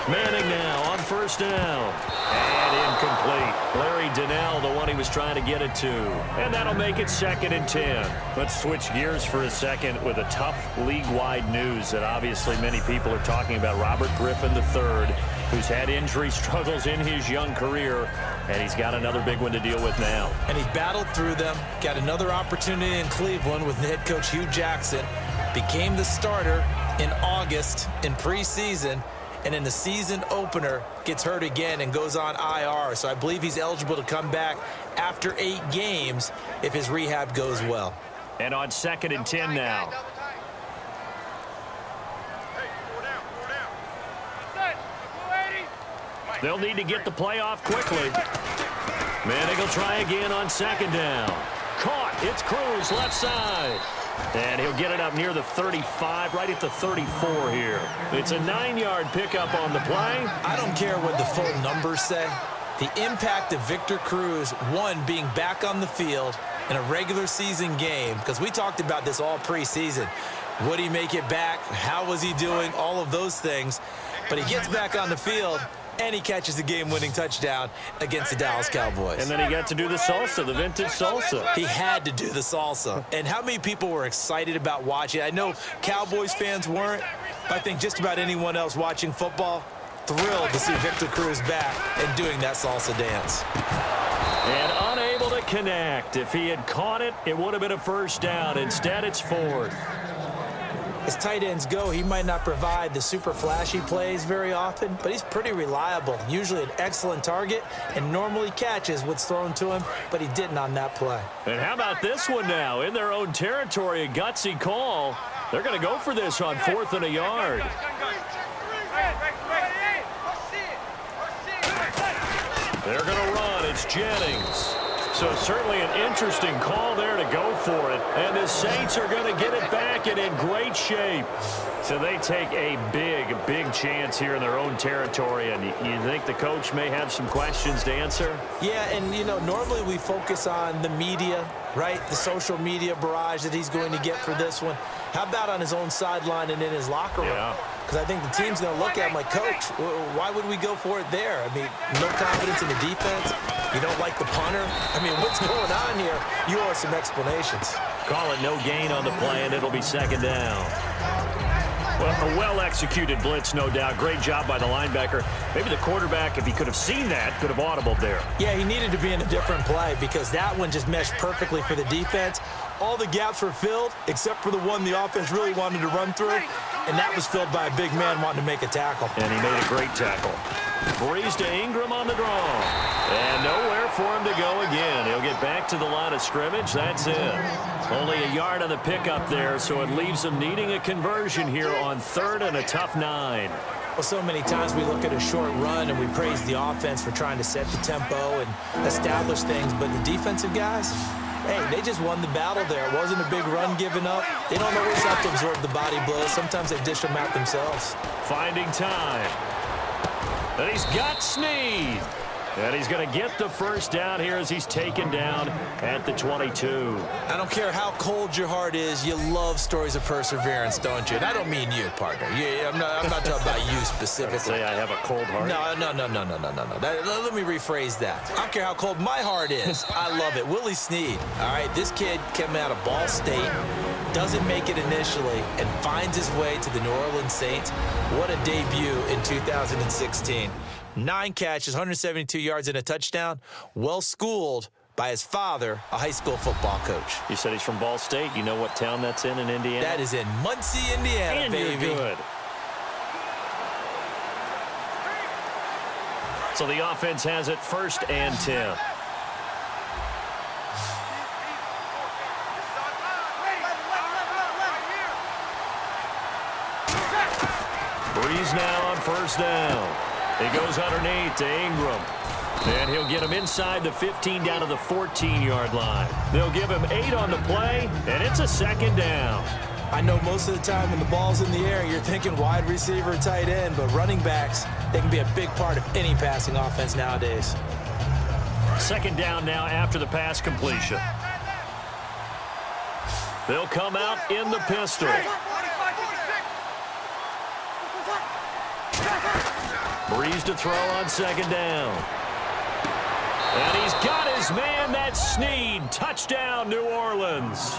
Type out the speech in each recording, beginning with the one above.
Manning now on first down. And incomplete. Larry Donnell, the one he was trying to get it to. And that'll make it 2nd and 10. Let's switch gears for a second with a tough league-wide news that obviously many people are talking about. Robert Griffin III, who's had injury struggles in his young career, and he's got another big one to deal with now. And he battled through them, got another opportunity in Cleveland with head coach Hugh Jackson, became the starter in August in preseason, and in the season opener gets hurt again and goes on IR. So I believe he's eligible to come back after 8 games if his rehab goes well. And on 2nd and 10 now. They'll need to get the play off quickly. Manning will try again on 2nd down. Caught. It's Cruz left side. And he'll get it up near the 35, right at the 34 here. It's a 9-yard pickup on the play. I don't care what the full numbers say. The impact of Victor Cruz, one, being back on the field in a regular season game, because we talked about this all preseason. Would he make it back? How was he doing? All of those things. But he gets back on the field, and he catches the game-winning touchdown against the Dallas Cowboys. And then he got to do the salsa, the vintage salsa. He had to do the salsa. And how many people were excited about watching? I know Cowboys fans weren't, but I think just about anyone else watching football thrilled to see Victor Cruz back and doing that salsa dance. And unable to connect. If he had caught it, it would have been a first down. Instead, it's 4th. As tight ends go, he might not provide the super flashy plays very often, but he's pretty reliable. Usually an excellent target and normally catches what's thrown to him, but he didn't on that play. And how about this one now? In their own territory, a gutsy call. They're going to go for this on 4th and a yard. They're going to run. It's Jennings. So certainly an interesting call there to go for it. And the Saints are going to get it back and in great shape. So they take a big chance here in their own territory. And you think the coach may have some questions to answer? Yeah, and, you know, normally we focus on the media, right? The social media barrage that he's going to get for this one. How about on his own sideline and in his locker room? Yeah. Because I think the team's going to look at him like, Coach, why would we go for it there? I mean, no confidence in the defense. You don't like the punter. I mean, what's going on here? You owe us some explanations. Call it no gain on the play, and it'll be 2nd down. Well, a well-executed blitz, no doubt. Great job by the linebacker. Maybe the quarterback, if he could have seen that, could have audibled there. Yeah, he needed to be in a different play because that one just meshed perfectly for the defense. All the gaps were filled except for the one the offense really wanted to run through, and that was filled by a big man wanting to make a tackle. And he made a great tackle. Breeze to Ingram on the draw. And nowhere for him to go again. He'll get back to the line of scrimmage. That's it. Only a yard on the pickup there, so it leaves them needing a conversion here on 3rd and a tough 9. Well, so many times we look at a short run and we praise the offense for trying to set the tempo and establish things, but the defensive guys, hey, they just won the battle there. It wasn't a big run given up. They don't always have to absorb the body blows. Sometimes they dish them out themselves. Finding time. And he's got Snead. And he's going to get the first down here as he's taken down at the 22. I don't care how cold your heart is, you love stories of perseverance, don't you? And I don't mean you, partner. I'm not talking about you specifically. Say I have a cold heart? No. Let me rephrase that. I don't care how cold my heart is. I love it. Willie Snead, all right? This kid came out of Ball State, doesn't make it initially, and finds his way to the New Orleans Saints. What a debut in 2016. 9 catches, 172 yards, and a touchdown. Well schooled by his father, a high school football coach. You said he's from Ball State. You know what town that's in Indiana? That is in Muncie, Indiana, and baby. You're good. So the offense has it 1st and 10. Breeze now on 1st down. He goes underneath to Ingram. And he'll get him inside the 15 down to the 14-yard line. They'll give him 8 on the play, and it's a 2nd down. I know most of the time when the ball's in the air, you're thinking wide receiver, tight end, but running backs, they can be a big part of any passing offense nowadays. 2nd down now after the pass completion. They'll come out in the pistol. Breeze to throw on second down. And he's got his man. That's Snead. Touchdown, New Orleans.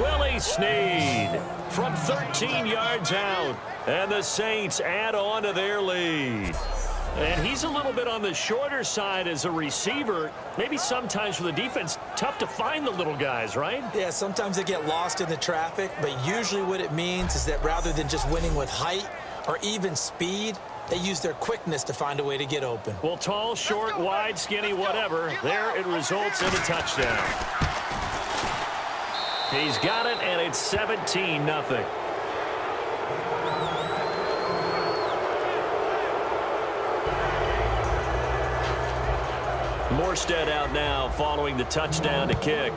Willie Snead from 13 yards out. And the Saints add on to their lead. And he's a little bit on the shorter side as a receiver. Maybe sometimes for the defense, tough to find the little guys, right? Yeah, sometimes they get lost in the traffic, but usually what it means is that rather than just winning with height or even speed, they use their quickness to find a way to get open. Well, tall, short, wide, skinny, whatever. There it results in a touchdown. He's got it, and it's 17-0. Morstead out now following the touchdown to kick.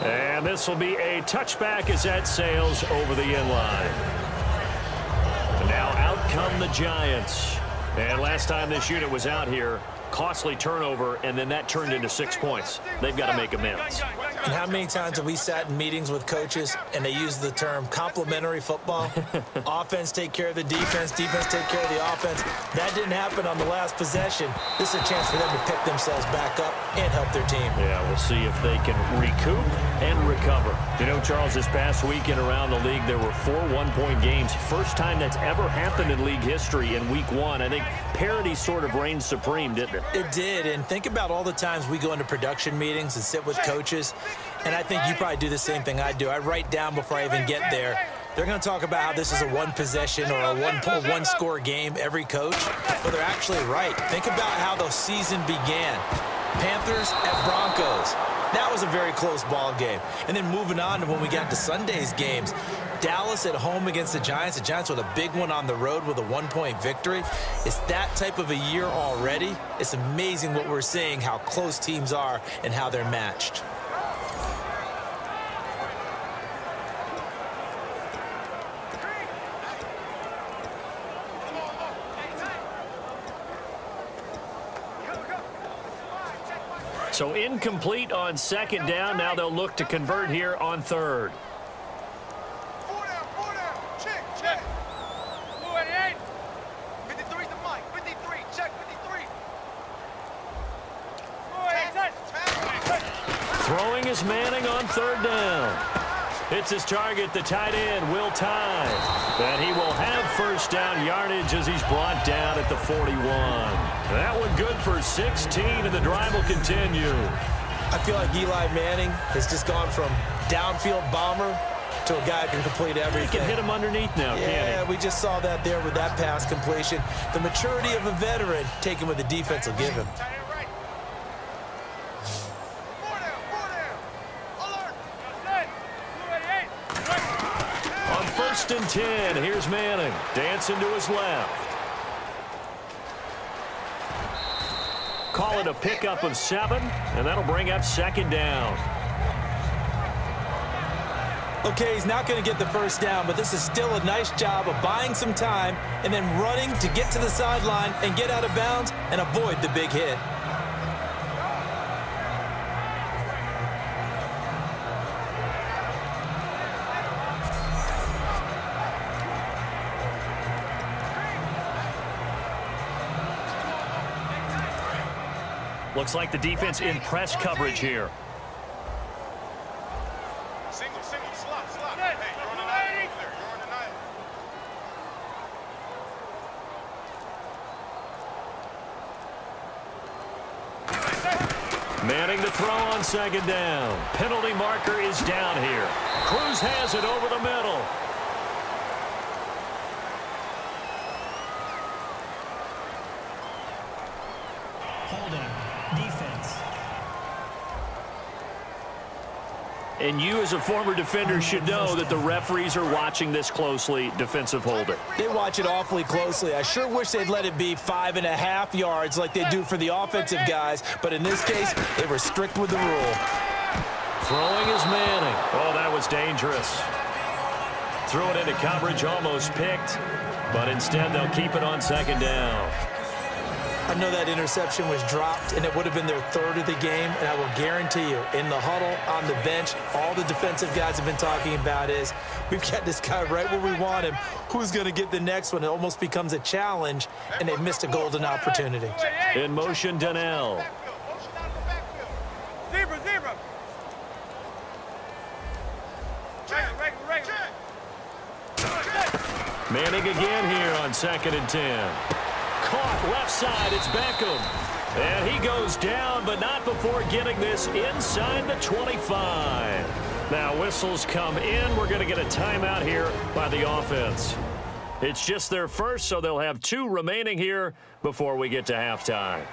And this will be a touchback as that sails over the inline. Now out come the Giants. And last time this unit was out here, costly turnover, and then that turned into 6 points. They've got to make amends. And how many times have we sat in meetings with coaches and they use the term complementary football? Offense take care of the defense, defense take care of the offense. That didn't happen on the last possession. This is a chance for them to pick themselves back up and help their team. Yeah, we'll see if they can recoup and recover. You know, Charles, this past weekend around the league, there were 4 one-point games. First time that's ever happened in league history in week 1. I think parity sort of reigned supreme, didn't it? It did, and think about all the times we go into production meetings and sit with coaches, and I think you probably do the same thing I do. I write down before I even get there. They're going to talk about how this is a one-possession or a one-score game, every coach, but they're actually right. Think about how the season began. Panthers at Broncos. That was a very close ball game. And then moving on to when we got to Sunday's games, Dallas at home against the Giants with a big one on the road with a 1-point victory. It's that type of a year already. It's amazing what we're seeing, how close teams are and how they're matched. So incomplete on second down. Now they'll look to convert here on third. 4 down. Check. 288. 53's the mic. 53. Check 53. Throwing is Manning on third down. Hits his target, the tight end, Will Tye. And he will have first down yardage as he's brought down at the 41. That one good for 16, and the drive will continue. I feel like Eli Manning has just gone from downfield bomber to a guy who can complete everything. He can hit him underneath now, can't he? Yeah, we just saw that there with that pass completion. The maturity of a veteran taking what the defense will give him. 4 down. Alert. 288. On 1st and 10, here's Manning. Dancing to his left. Call it a pickup of 7, and that'll bring up second down. Okay, he's not going to get the first down, but this is still a nice job of buying some time and then running to get to the sideline and get out of bounds and avoid the big hit. Looks like the defense in press coverage here. Single, slot. Hey, you're on the night. You're on the night. Manning to throw on second down. Penalty marker is down here. Cruz has it over the middle. Holding. Defense. And you as a former defender should know that the referees are watching this closely. Defensive holding. They watch it awfully closely. I sure wish they'd let it be 5.5 yards like they do for the offensive guys, but in this case, they were strict with the rule. Throwing is Manning. Oh, that was dangerous. Threw it into coverage, almost picked, but instead they'll keep it on second down. I know that interception was dropped, and it would have been their third of the game, and I will guarantee you, in the huddle, on the bench, all the defensive guys have been talking about is, we've got this guy right where we want him. Who's going to get the next one? It almost becomes a challenge, and they've missed a golden opportunity. In motion, Donnell. Zebra, zebra. Manning again here on 2nd and 10. Caught left side, it's Beckham. And he goes down, but not before getting this inside the 25. Now whistles come in. We're going to get a timeout here by the offense. It's just their first, so they'll have 2 remaining here before we get to halftime.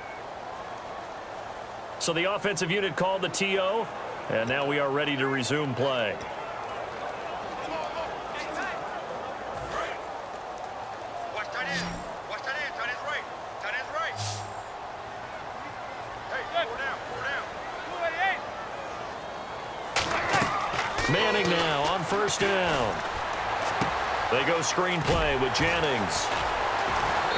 So the offensive unit called the TO, and now we are ready to resume play. Watch tight end. Watch tight end. Tight end's right. Tight end's right. Hey, pull down. Pull down. Manning now on 1st down. They go screen play with Jennings.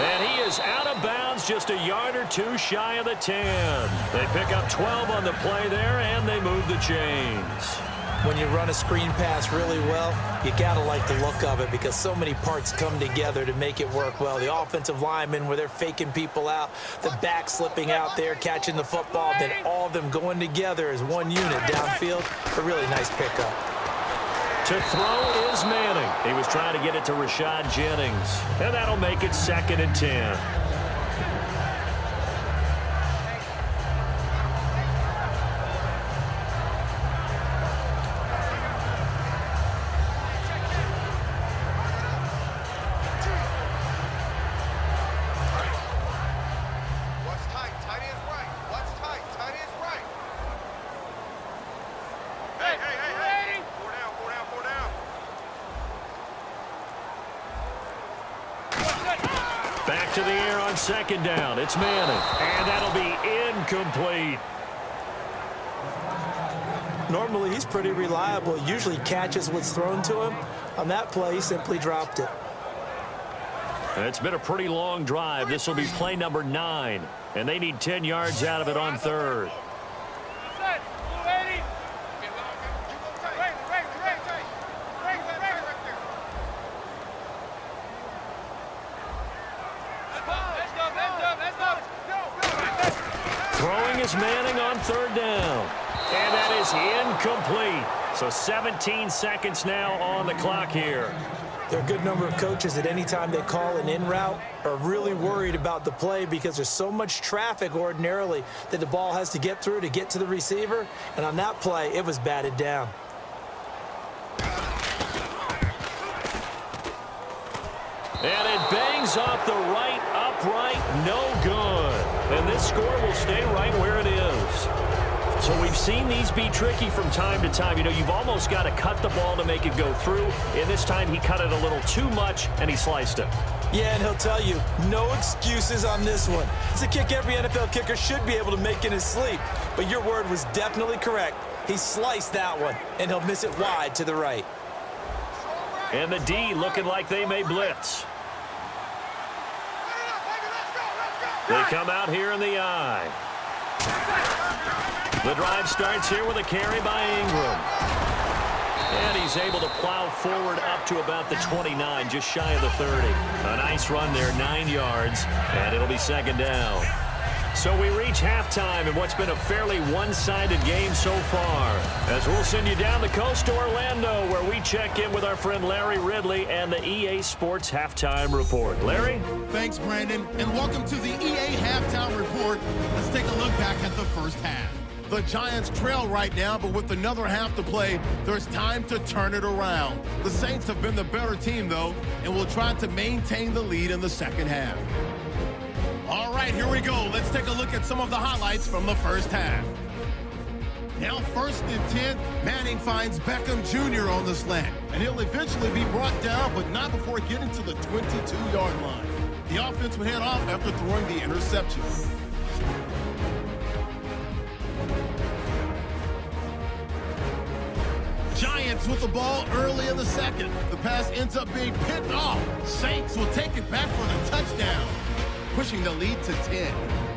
And he is out of bounds, just a yard or 2 shy of the 10. They pick up 12 on the play there, and they move the chains. When you run a screen pass really well, you got to like the look of it because so many parts come together to make it work well. The offensive linemen, where they're faking people out, the back slipping out there, catching the football, then all of them going together as one unit downfield. A really nice pickup. To throw is Manning. He was trying to get it to Rashad Jennings. And that'll make it 2nd and 10. Watch tight. Tight end's right. Watch tight. Tight end's right. Hey. Four down. Back to the air on 2nd down. It's Manning. And that'll be incomplete. Normally, he's pretty reliable. Usually catches what's thrown to him. On that play, he simply dropped it. It's been a pretty long drive. This will be play number 9. And they need 10 yards out of it on 3rd. Throwing is Manning on 3rd down. And that is incomplete. So 17 seconds now on the clock here. There are a good number of coaches at any time they call an in route are really worried about the play because there's so much traffic ordinarily that the ball has to get through to get to the receiver. And on that play, it was batted down. And it bangs off the right upright, no good. And this score will stay right where it is. So we've seen these be tricky from time to time. You know, you've almost got to cut the ball to make it go through. And this time he cut it a little too much, and he sliced it. Yeah, and he'll tell you, no excuses on this one. It's a kick every NFL kicker should be able to make in his sleep. But your word was definitely correct. He sliced that one, and he'll miss it wide to the right. And the D looking like they may blitz. They come out here in the I. The drive starts here with a carry by Ingram. And he's able to plow forward up to about the 29, just shy of the 30. A nice run there, 9 yards, and it'll be 2nd down. So we reach halftime in what's been a fairly one-sided game so far. As we'll send you down the coast to Orlando, where we check in with our friend Larry Ridley and the EA Sports Halftime Report. Larry? Thanks, Brandon, and welcome to the EA Halftime Report. Let's take a look back at the first half. The Giants trail right now, but with another half to play, there's time to turn it around. The Saints have been the better team, though, and will try to maintain the lead in the second half. All right, here we go. Let's take a look at some of the highlights from the first half. Now 1st and 10, Manning finds Beckham Jr. on the slant, and he'll eventually be brought down, but not before getting to the 22-yard line. The offense would head off after throwing the interception. Giants with the ball early in the second. The pass ends up being picked off. Saints will take it back for the touchdown. pushing the lead to 10.